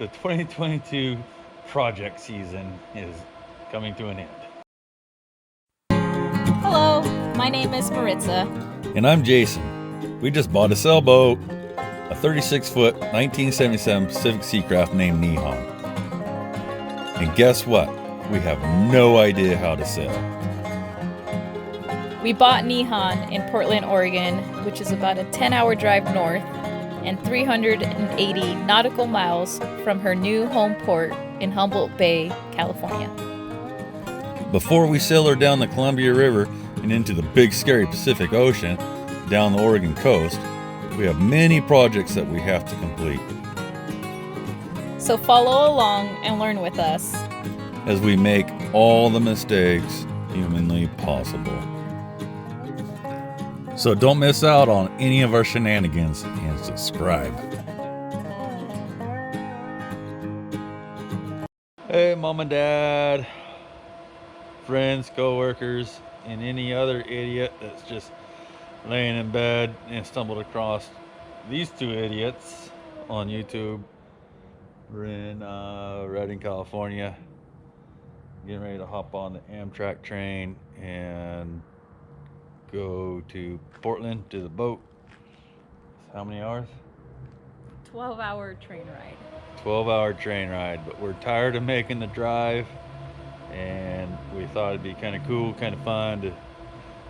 The 2022 project season is coming to an end. Hello, my name is Maritza. And I'm Jason. We just bought a sailboat, a 36-foot 1977 Pacific Seacraft named Nehan. And guess what? We have no idea how to sail. We bought Nehan in Portland, Oregon, which is about a 10-hour drive north and 380 nautical miles from her new home port in Humboldt Bay, California. Before we sail her down the Columbia River and into the big scary Pacific Ocean down the Oregon coast, we have many projects that we have to complete. So follow along and learn with us as we make all the mistakes humanly possible. So don't miss out on any of our shenanigans and subscribe. Hey, Mom and Dad, friends, co-workers, and any other idiot that's just laying in bed and stumbled across these two idiots on YouTube. We're in Redding, California, getting ready to hop on the Amtrak train and go to Portland to the boat. How many hours? 12-hour train ride. 12-hour train ride, but we're tired of making the drive, and we thought it'd be kind of cool, kind of fun to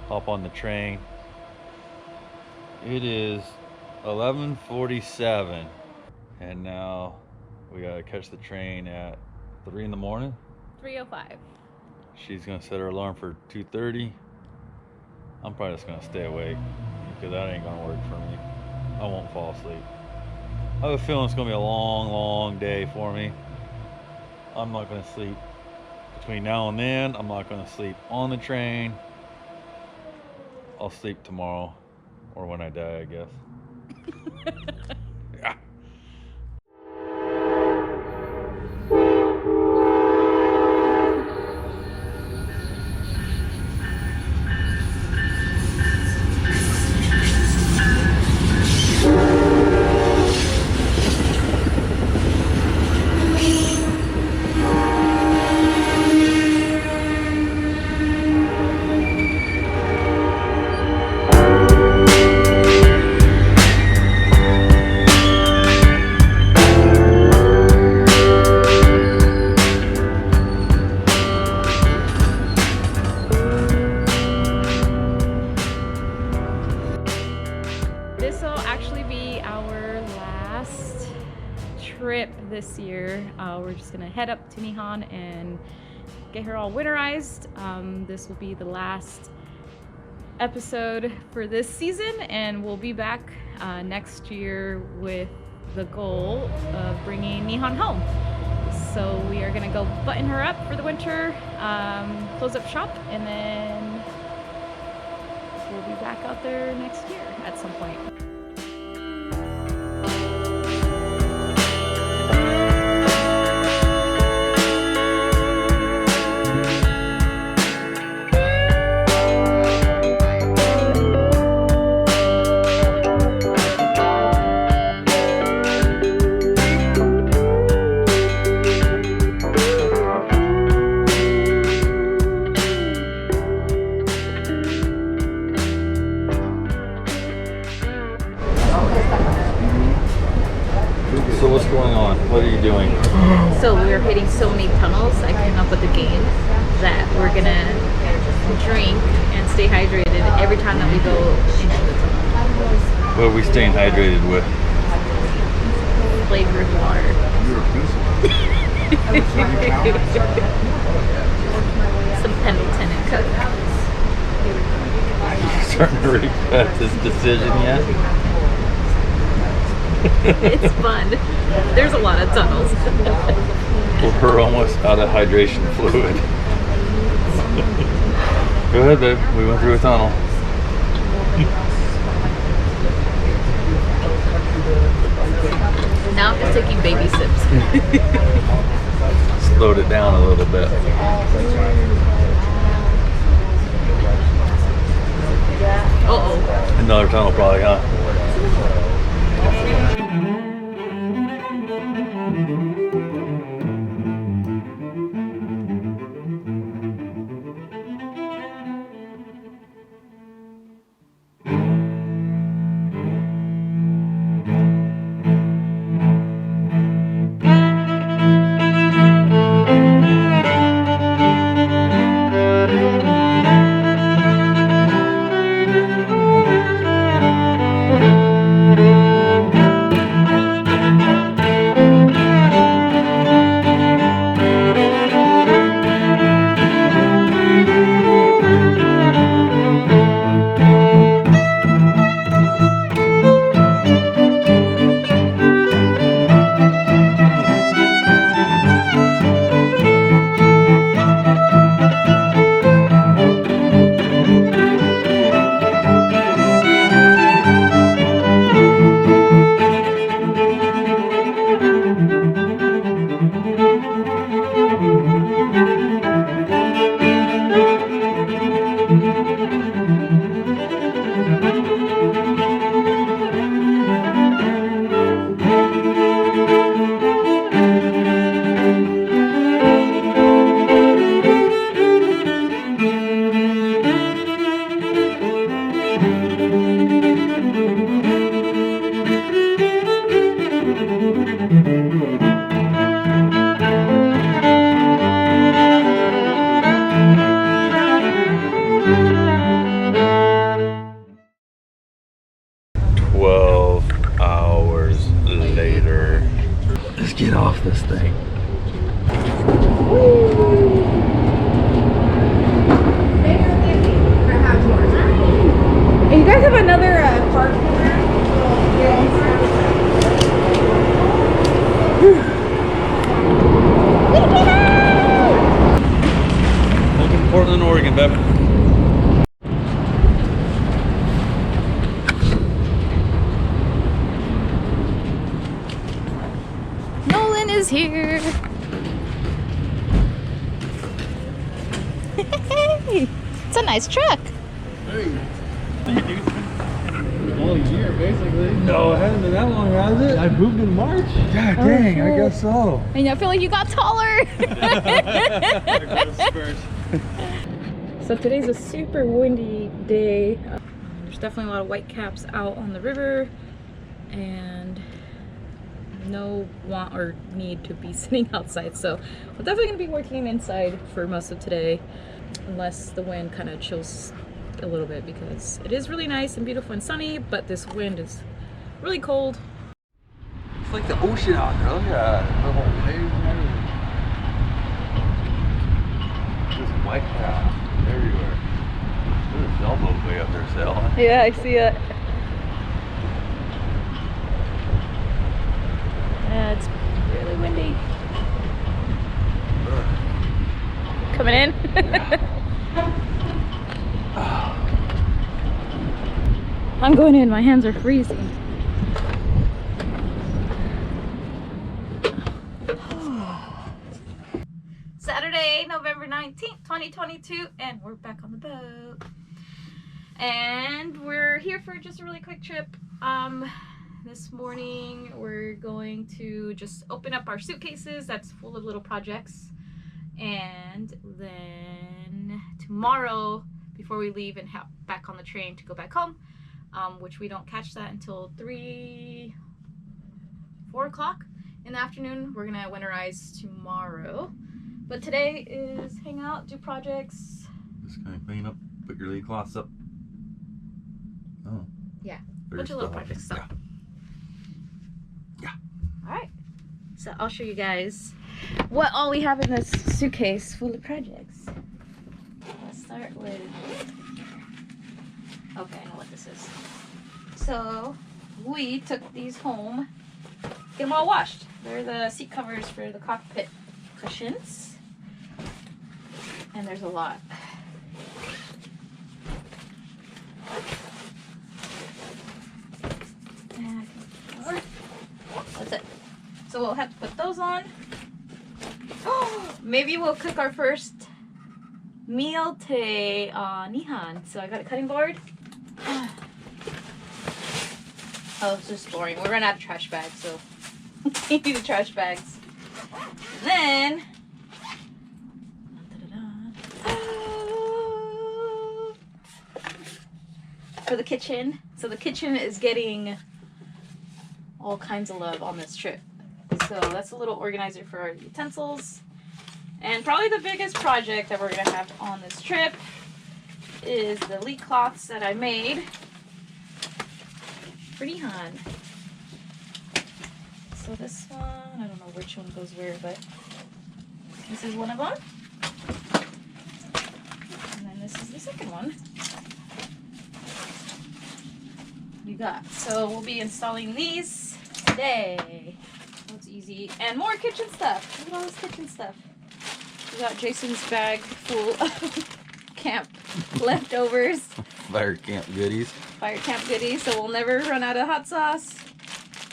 hop on the train. It is 11:47, and now we gotta catch the train at 3 in the morning. 3:05. She's gonna set her alarm for 2:30. I'm probably just gonna stay awake because that ain't gonna work for me. I won't fall asleep. I have a feeling it's gonna be a long day for me. I'm not gonna sleep between now and then. I'm not gonna sleep on the train. I'll sleep tomorrow or when I die, I guess. Yeah. This will actually be our last trip this year. We're just gonna head up to Nehan and get her all winterized. This will be the last episode for this season, and we'll be back next year with the goal of bringing Nehan home. So we are gonna go button her up for the winter, close up shop, and then we'll be back out there next year at some point. So what's going on? What are you doing? So we're hitting so many tunnels. I came up with a game that we're gonna drink and stay hydrated every time that we go into the tunnel. What are we staying hydrated with? Flavored water. Some Pendleton and Coke. Starting to regret this decision yet? It's fun. There's a lot of tunnels. We're almost out of hydration fluid. Go ahead, babe. We went through a tunnel. Now I'm just taking baby sips. Slowed it down a little bit. Uh-oh. Another tunnel probably, huh? Let's get off this thing. And you guys have another park Welcome to Portland, Oregon, Beb. Nolan is here. Hey, it's a nice truck. All year, basically. No, it hasn't been that long, has it? I moved in March. God dang, I guess so. And I feel like you got taller. So today's a super windy day. There's definitely a lot of white caps out on the river and no want or need to be sitting outside. So we're definitely going to be working inside for most of today unless the wind kind of chills a little bit, because it is really nice and beautiful and sunny, but this wind is really cold. It's like the ocean out there. Look at that. The whole waves and everything. Just white cap everywhere. There's a sailboat way up there sailing. Yeah, I see it. Yeah, it's really windy. Coming in? I'm going in, my hands are freezing. Saturday, November 19th, 2022, and we're back on the boat. And we're here for just a really quick trip. This morning we're going to just open up our suitcases that's full of little projects. And then tomorrow, before we leave and hop back on the train to go back home, which we don't catch that until 4 o'clock in the afternoon, we're gonna winterize tomorrow. But today is hang out, do projects. Just kind of clean up, put your lead cloths up. Oh. Yeah, bunch of little projects. So. Yeah. All right. So I'll show you guys what all we have in this suitcase full of projects. Let's start with. Okay, I know what this is. So we took these home, get them all washed. They're the seat covers for the cockpit cushions, and there's a lot. And that's it. So we'll have to put those on. Oh, maybe we'll cook our first meal today on Nehan. So I got a cutting board. Oh, it's just boring. We ran out of trash bags, so we need the trash bags. And then for the kitchen. So the kitchen is getting all kinds of love on this trip. So that's a little organizer for our utensils. And probably the biggest project that we're gonna have on this trip is the leak cloths that I made for Nehan. So this one, I don't know which one goes where, but this is one of them. And then this is the second one. You got. So we'll be installing these today. That's easy. And more kitchen stuff. Look at all this kitchen stuff. We got Jason's bag full of camp leftovers. Fire camp goodies. Fire camp goodies. So we'll never run out of hot sauce,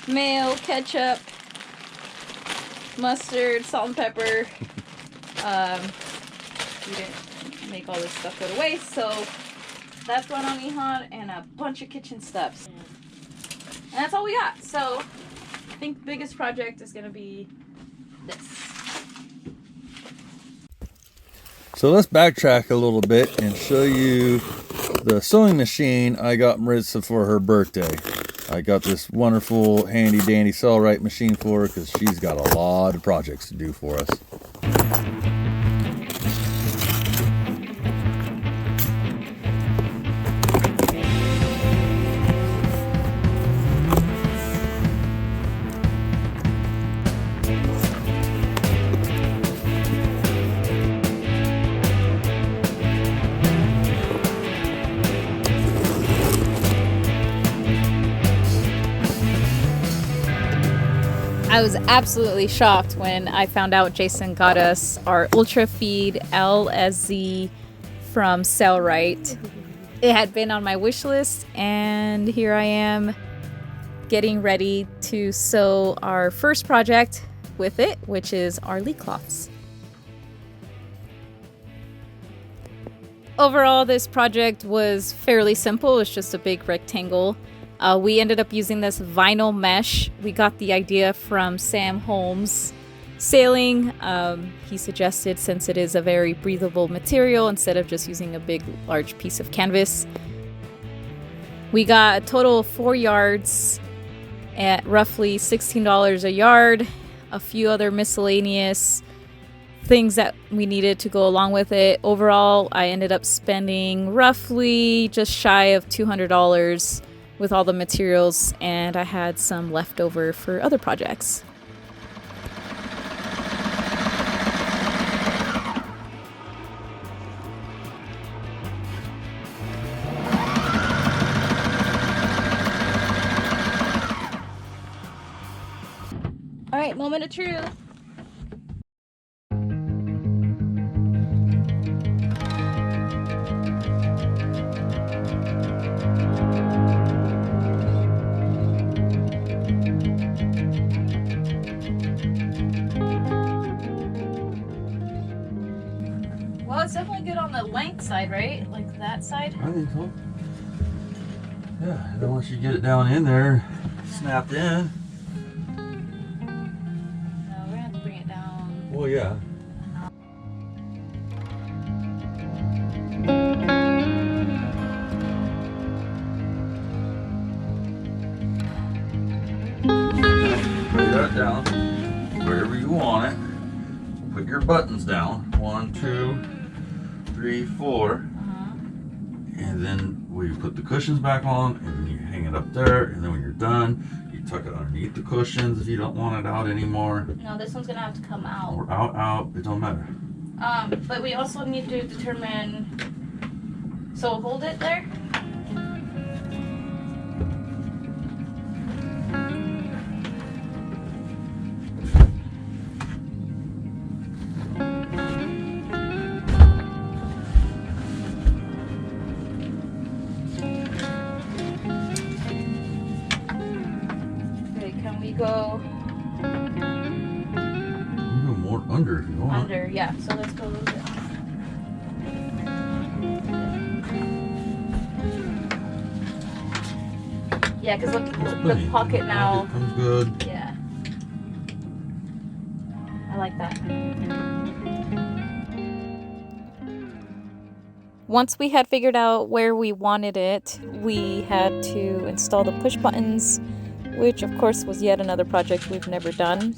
mayo, ketchup, mustard, salt and pepper. We didn't make all this stuff go to waste, so that's going on Nehan, and a bunch of kitchen stuff. And that's all we got. So I think the biggest project is going to be this. So let's backtrack a little bit and show you the sewing machine I got Maritza for her birthday. I got this wonderful handy dandy Starlight machine for her because she's got a lot of projects to do for us. I was absolutely shocked when I found out Jason got us our Ultra Feed LSZ from Starlight. It had been on my wish list, and here I am getting ready to sew our first project with it, which is our leak cloths. Overall, this project was fairly simple. It's just a big rectangle. We ended up using this vinyl mesh. We got the idea from Sam Holmes Sailing. He suggested, since it is a very breathable material, instead of just using a big, large piece of canvas. We got a total of 4 yards at roughly $16 a yard. A few other miscellaneous things that we needed to go along with it. Overall, I ended up spending roughly just shy of $200 with all the materials, and I had some left over for other projects. All right, moment of truth. Well, it's definitely good on the length side, right? Like that side? I think so. Yeah, and then once you get it down in there, snapped in. No, we're gonna have to bring it down. Well, yeah. Put that down wherever you want it. Put your buttons down. 1, 2, 3, 4. And then we put the cushions back on, and then you hang it up there, and then when you're done, you tuck it underneath the cushions if you don't want it out anymore. No, this one's gonna have to come out. Or out, it don't matter. But we also need to determine. So hold it there. Go You go more under if you want. under, yeah. So let's go a little bit. Yeah, because look, the pocket now. Pocket comes good. Yeah. like that. Once we had figured out where we wanted it, we had to install the push buttons, which of course was yet another project we've never done.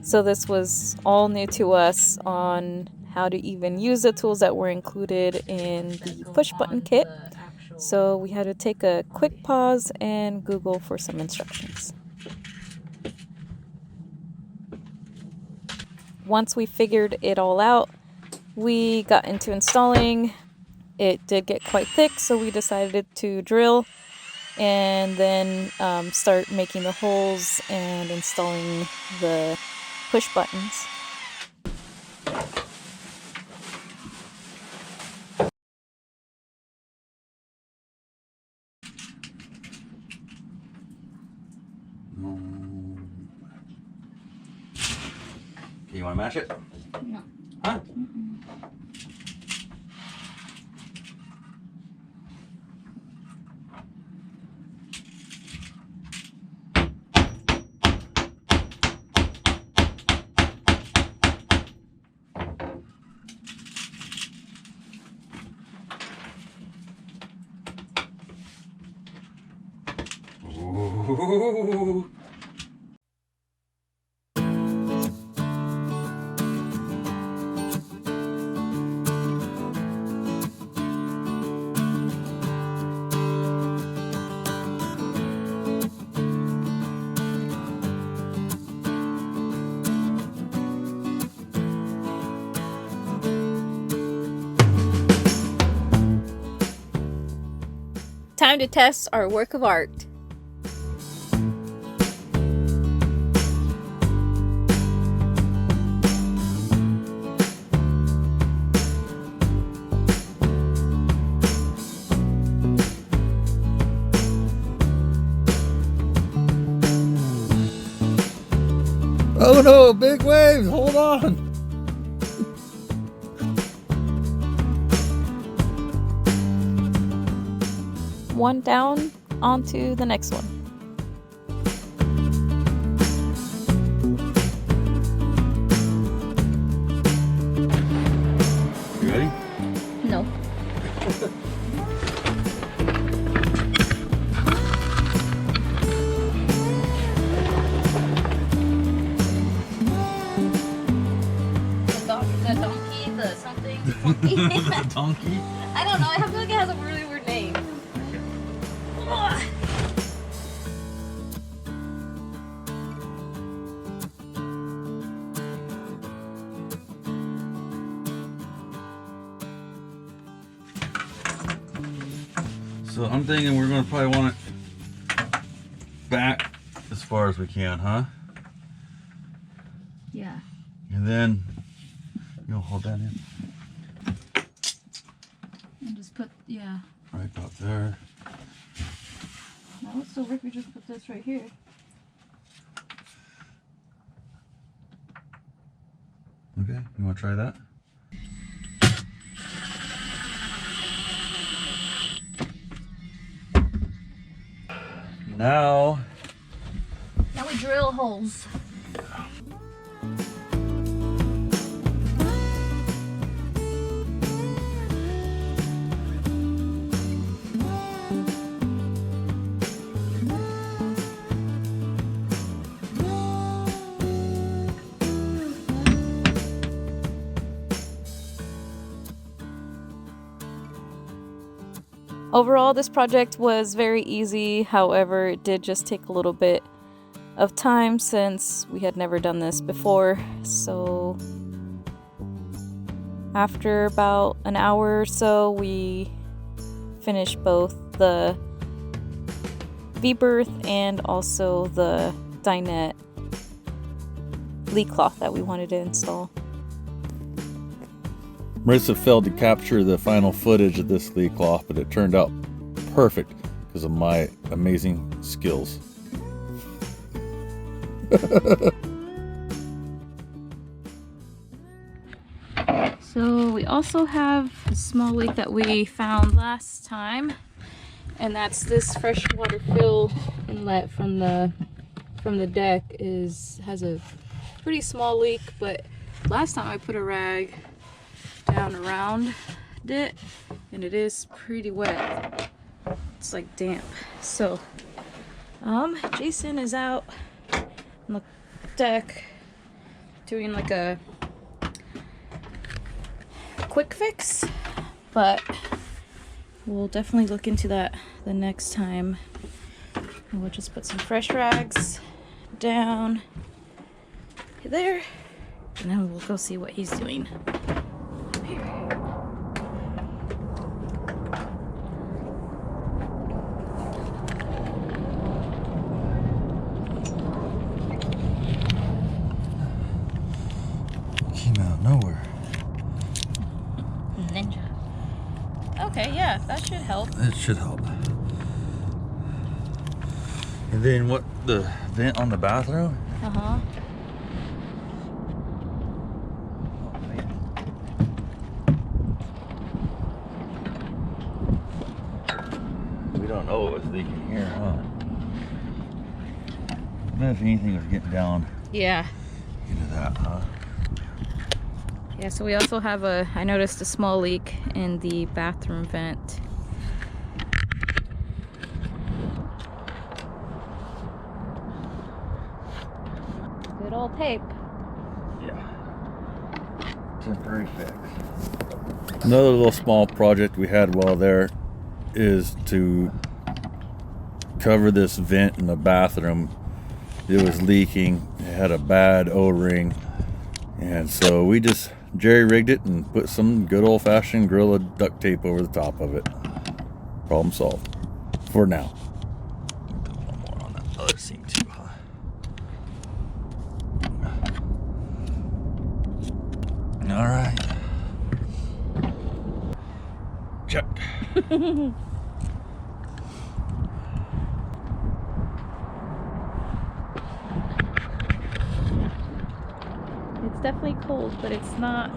So this was all new to us on how to even use the tools that were included in the push button kit. So we had to take a quick pause and Google for some instructions. Once we figured it all out, we got into installing. It did get quite thick, so we decided to drill and then start making the holes and installing the push buttons. You want to match it? No. Huh? Ooh. Time to test our work of art. Oh no, big waves, hold on. One down, onto the next one. You ready? No. The donkey, the something, funky. The donkey? I don't know, I feel like it has a really weird name. Ugh. So I'm thinking we're gonna probably want it back as far as we can, huh? Yeah. And then you'll hold that in And just put, yeah. right about there. That would still work if we just put this right here. Okay, you wanna try that? Now we drill holes. Overall, this project was very easy. However, it did just take a little bit of time since we had never done this before. So after about an hour or so, we finished both the V-berth and also the dinette leak cloth that we wanted to install. Marissa failed to capture the final footage of this leak cloth, but it turned out perfect because of my amazing skills. So we also have a small leak that we found last time, and that's this freshwater fill inlet from the deck has a pretty small leak, but last time I put a rag down around it, and it is pretty wet. It's like damp. So, Jason is out on the deck doing like a quick fix, but we'll definitely look into that the next time. And we'll just put some fresh rags down there, and then we'll go see what he's doing here. Came out of nowhere. Ninja. Okay, yeah, that should help. It should help. And then what, the vent on the bathroom? Uh-huh. We don't know what was leaking here, huh? I bet if anything was getting down Yeah. into that, huh? Yeah, so we also have I noticed a small leak in the bathroom vent. Good old tape. Yeah. Temporary fix. Another little small project we had while there is to cover this vent in the bathroom. It was leaking. It had a bad O-ring. And so we just jerry-rigged it and put some good old-fashioned Gorilla duct tape over the top of it. Problem solved. For now. Do a little more on that other seam too, huh? All right. Check. It's definitely cold, but it's not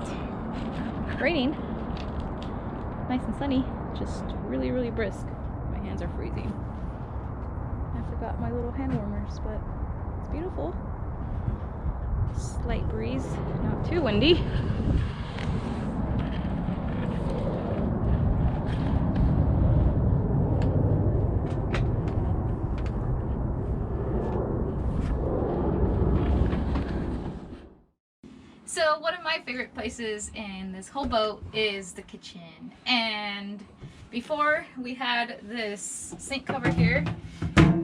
raining. Nice and sunny, just really, really brisk. My hands are freezing. I forgot my little hand warmers, but it's beautiful. Slight breeze, not too windy. So one of my favorite places in this whole boat is the kitchen. And before we had this sink cover here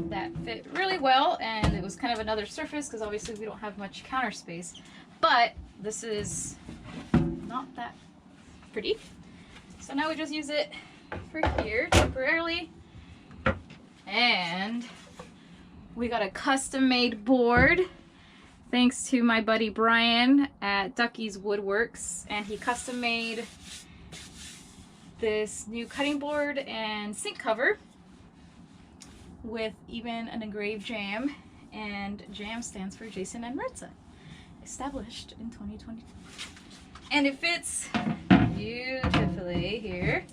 that fit really well, and it was kind of another surface because obviously we don't have much counter space. But this is not that pretty. So now we just use it for here temporarily. And we got a custom made board. Thanks to my buddy Brian at Ducky's Woodworks, and he custom made this new cutting board and sink cover with even an engraved jam, and jam stands for Jason and Maritza, established in 2022. And it fits beautifully here.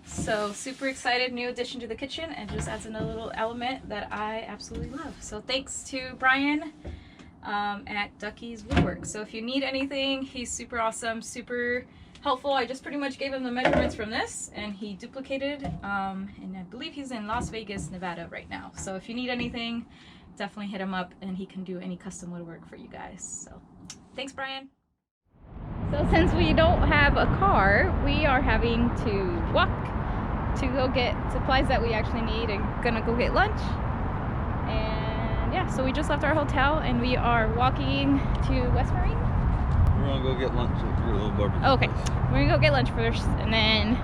So super excited, new addition to the kitchen, and just adds another little element that I absolutely love. So thanks to Brian at Ducky's Woodwork. So if you need anything, he's super awesome, super helpful. I just pretty much gave him the measurements from this, and he duplicated, and I believe he's in Las Vegas, Nevada right now. So if you need anything, definitely hit him up, and he can do any custom woodwork for you guys. So thanks, Brian. So since we don't have a car, we are having to walk to go get supplies that we actually need, and gonna go get lunch. And yeah, so we just left our hotel and we are walking to West Marine. We're gonna go get lunch at your little barbecue. Okay, place. we're gonna go get lunch first, and then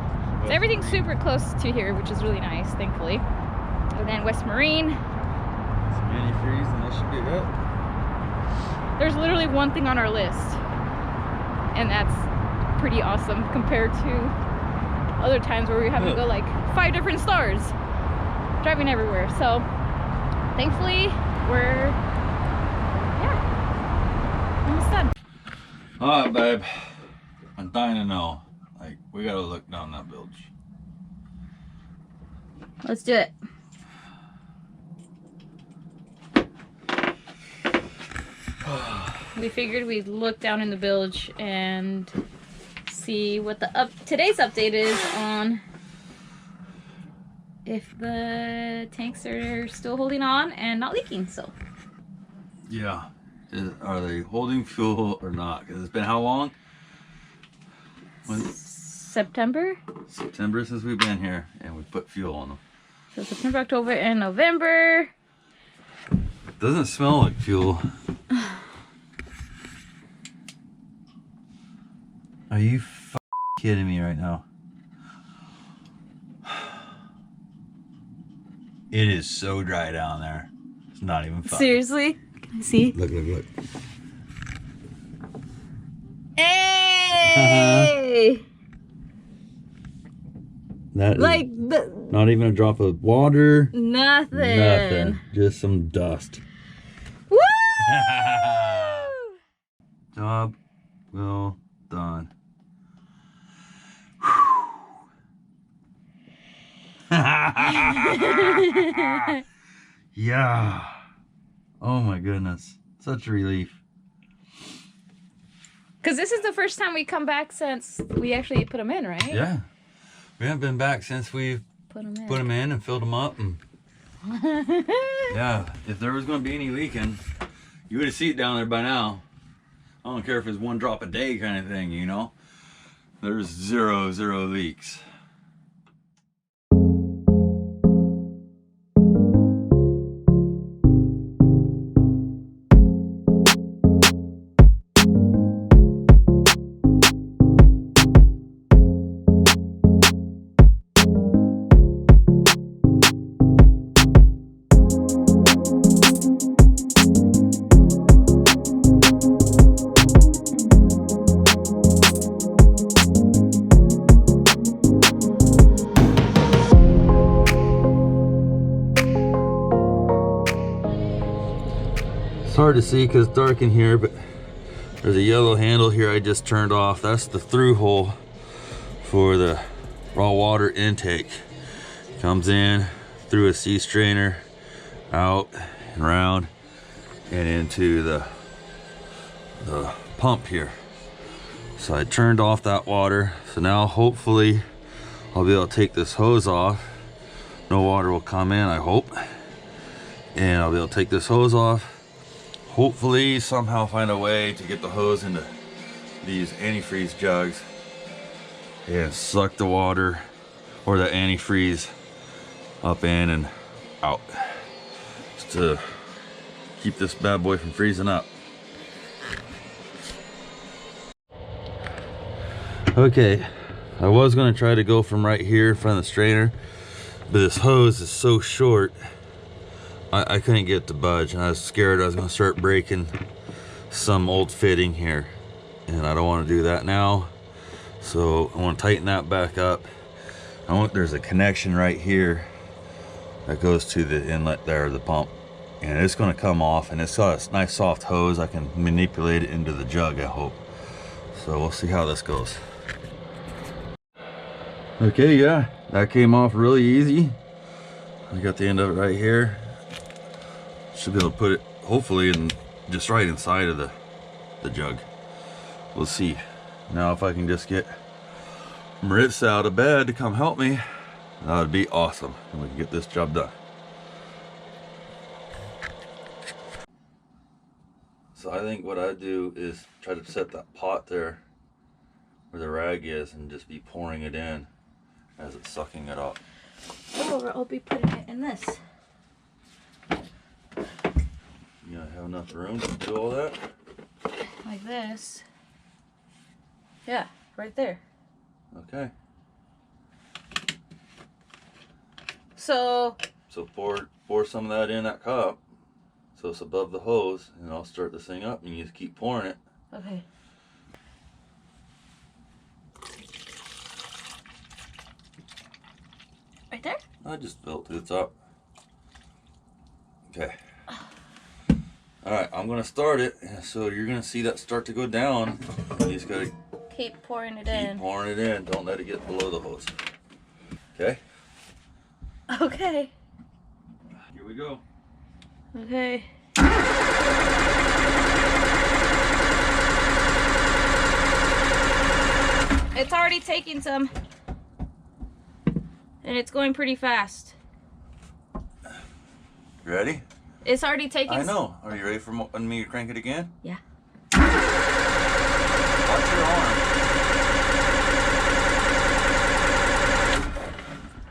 so everything's super close to here, which is really nice, thankfully. And then West Marine. Some antifreeze, and that should be it. There's literally one thing on our list, and that's pretty awesome compared to other times where we have to go like 5 different stores, driving everywhere. So thankfully we're almost done. All right, babe. I'm dying to know. Like, we gotta look down that bilge. Let's do it. we figured we'd look down in the bilge and see what the today's update is on if the tanks are still holding on and not leaking. So yeah, are they holding fuel or not? Because it's been how long? September since we've been here, and we put fuel on them. So September, October, and November. It doesn't smell like fuel. Are you kidding me right now? It is so dry down there. It's not even fun. Seriously? Can I see? Look, look, look. Hey! That Like, not even a drop of water. nothing. Nothing. Just some dust. Woo! Job well done. Yeah. Oh my goodness. Such a relief. Because this is the first time we come back since we actually put them in, right? Yeah. We haven't been back since we Put them in. put them in and filled them up. And yeah, if there was going to be any leaking, you would have seen it down there by now. I don't care if it's one drop a day kind of thing, you know. There's zero leaks. It's hard to see because it's dark in here, but there's a yellow handle here I just turned off. That's the through hole for the raw water intake. Comes in through a sea strainer, out and around, and into the pump here. So I turned off that water. So now hopefully I'll be able to take this hose off. No water will come in, I hope. And I'll be able to take this hose off. Hopefully somehow find a way to get the hose into these antifreeze jugs and suck the water or the antifreeze up in and out, just to keep this bad boy from freezing up. Okay, I was going to try to go from right here in front of the strainer, but this hose is so short I couldn't get it to budge, and I was scared I was going to start breaking some old fitting here, and I don't want to do that now. So I want to tighten that back up. There's a connection right here that goes to the inlet there of the pump, and it's going to come off, and it's got a nice soft hose. I can manipulate it into the jug, I hope. So we'll see how this goes. Okay, yeah, that came off really easy. I got the end of it right here. Should be able to put it hopefully in just right inside of the jug. We'll see. Now if I can just get Maritza out of bed to come help me, that would be awesome, and we can get this job done. So I think what I do is try to set that pot there where the rag is and just be pouring it in as it's sucking it up. Or I'll be putting it in this. You know, have enough room to do all that? Like this. Yeah, right there. Okay. So pour some of that in that cup so it's above the hose, and I'll start this thing up and you just keep pouring it. okay. Right there? I just filled to the top. Okay. Alright, I'm gonna start it, so you're gonna see that start to go down. You just gotta Keep pouring it keep in. pouring it in. Don't let it get below the hose. Okay? Okay. Here we go. Okay. already taking some. And it's going pretty fast. Ready? It's already taking. I know. Are you ready for me to crank it again? Yeah. Watch your arm.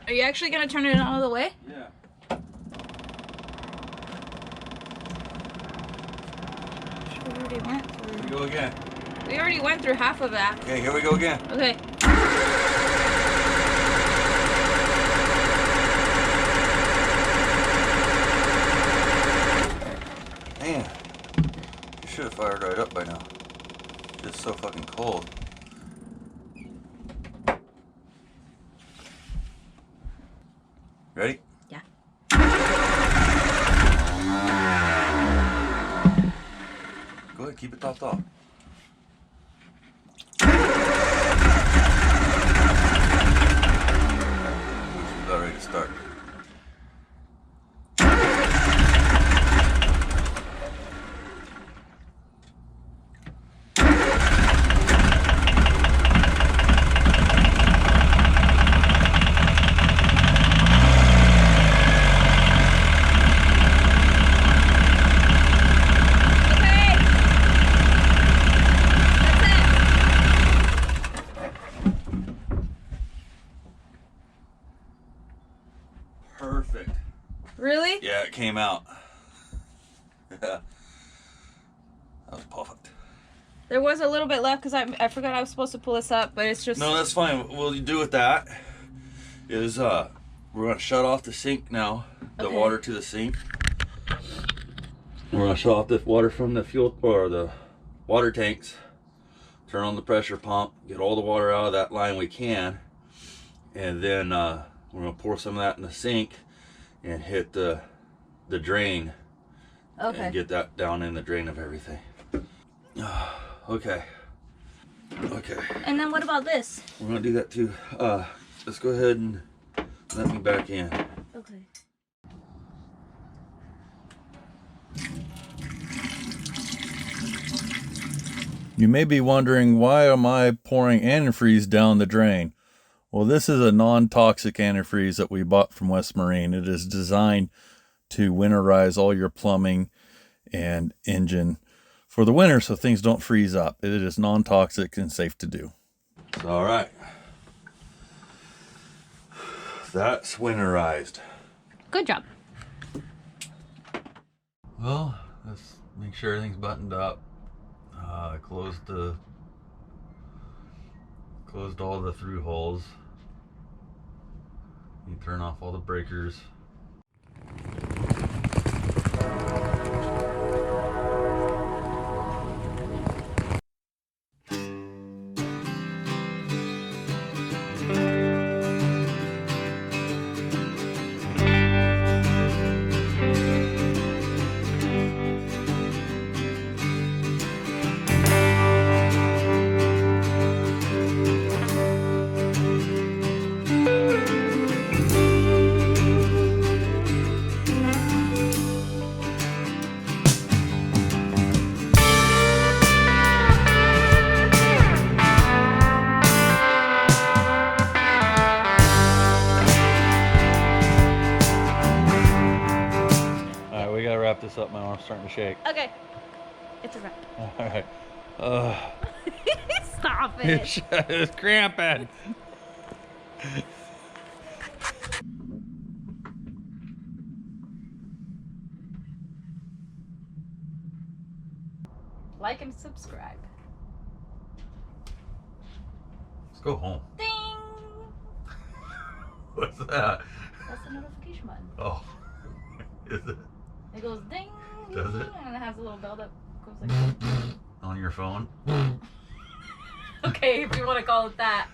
Are you actually gonna turn it out of the way? Yeah. We already went Here through. we go again. We already went through half of that. Okay, here we go again. Okay. Man, you should have fired right up by now. It's so fucking cold. Ready? Yeah. Go ahead, keep it topped off. She's about ready to start. Okay. Perfect. Really? Yeah, it came out. Yeah. That was perfect. There was a little bit left because I forgot I was supposed to pull this up, but it's just. No, that's fine. What we'll do with that is we're gonna shut off the sink now. The Okay. water to the sink. We're gonna shut off the water from the fuel or the water tanks. Turn on the pressure pump. Get all the water out of that line we can, and then we're gonna pour some of that in the sink and hit the drain. Okay. And get that down in the drain of everything. Okay. Okay. And then what about this? We're gonna do that too. Let's go ahead and let me back in. Okay. You may be wondering, why am I pouring antifreeze down the drain? Well, this is a non-toxic antifreeze that we bought from West Marine. It is designed to winterize all your plumbing and engine for the winter so things don't freeze up. It is non-toxic and safe to do. All right. That's winterized. Good job. Well, let's make sure everything's buttoned up. Closed all the through holes. You turn off all the breakers. Wrap this up, my arm's starting to shake. Okay. It's a wrap. All right. Stop it. It's cramping. Like and subscribe. Let's go home. Ding! What's that? That's the notification button. Oh, is it? It goes ding, Does ding, it? and it has a little bell that goes like that. On your phone? Okay, if you want to call it that.